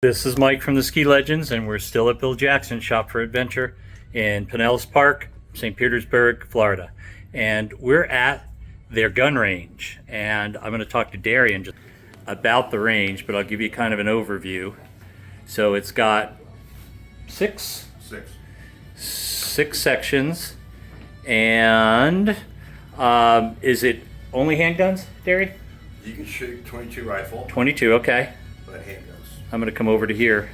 This is Mike from the Ski Legends, and we're still at Bill Jackson Shop for Adventure in Pinellas Park, St. Petersburg, Florida. And we're at their gun range, and I'm going to talk to Darian just about the range, but I'll give you kind of an overview. So it's got six sections, and is it only handguns, Darian? You can shoot 22 rifle, 22, okay. but handguns. I'm going to come over to here.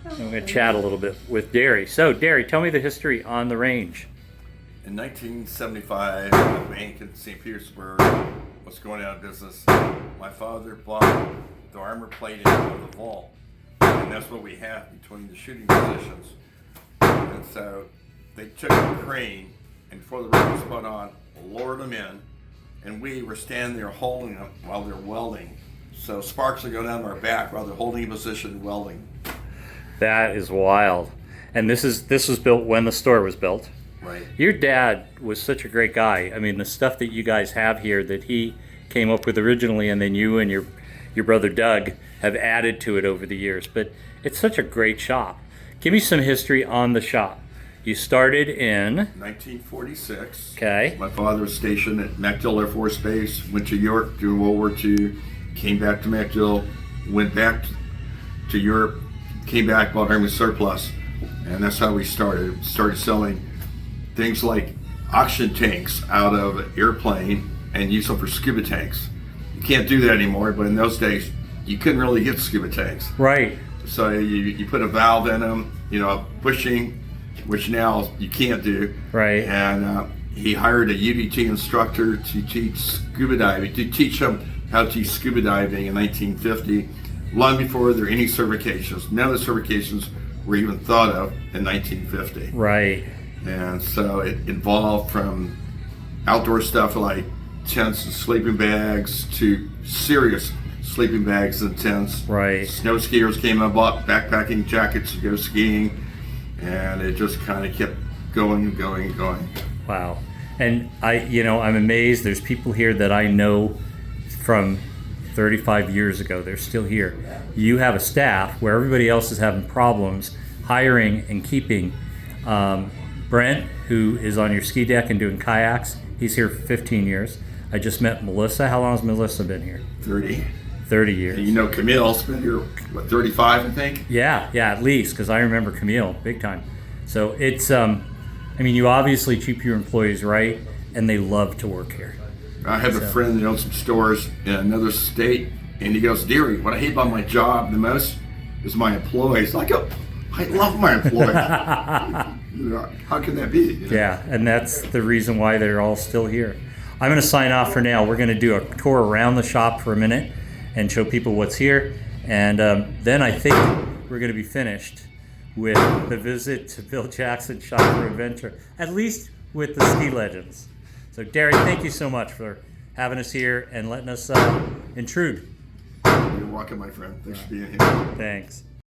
I'm going to chat a little bit with Derry. So, Derry, tell me the history on the range. In 1975, bank in St. Petersburg was going out of business. My father bought the armor plating of the vault, and that's what we have between the shooting positions. And so they took a crane, and before the rope was put on, lowered them in, and we were standing there holding them while they're welding. So sparks would go down our back while they're holding a position welding. That is wild. And this was built when the store was built. Right. Your dad was such a great guy. I mean, the stuff that you guys have here that he came up with originally, and then you and your brother Doug have added to it over the years. But it's such a great shop. Give me some history on the shop. You started in 1946. Okay. My father was stationed at MacDill Air Force Base, went to Europe during World War II, came back to MacDill, went back to Europe, came back, bought Army surplus, and that's how we started. Started selling things like oxygen tanks out of airplane and use them for scuba tanks. You can't do that anymore, but in those days, you couldn't really get scuba tanks. Right. So you put a valve in them, bushing, which now you can't do. Right. And he hired a UDT instructor to teach scuba diving, to teach him how to teach scuba diving in 1950, long before there were any certifications. None of the certifications were even thought of in 1950. Right. And so it involved from outdoor stuff like tents and sleeping bags to serious sleeping bags and tents. Right. Snow skiers came and bought backpacking jackets to go skiing, and it just kind of kept going and going and going. Wow. And I'm amazed. There's people here that I know from 35 years ago. They're still here. You have a staff where everybody else is having problems hiring and keeping. Brent, who is on your ski deck and doing kayaks, he's here for 15 years. I just met Melissa. How long has Melissa been here? 30 years. And Camille's been here, 35, I think? Yeah, at least, because I remember Camille big time. So it's, you obviously treat your employees right, and they love to work here. I have a friend that owns some stores in another state, and he goes, Deary, what I hate about my job the most is my employees. I go, I love my employees. How can that be? Yeah, and that's the reason why they're all still here. I'm going to sign off for now. We're going to do a tour around the shop for a minute and show people what's here. And then I think we're going to be finished with the visit to Bill Jackson Shop for Adventure, at least with the Ski Legends. So, Derry, thank you so much for having us here and letting us intrude. You're welcome, my friend. Thanks for being here. Thanks.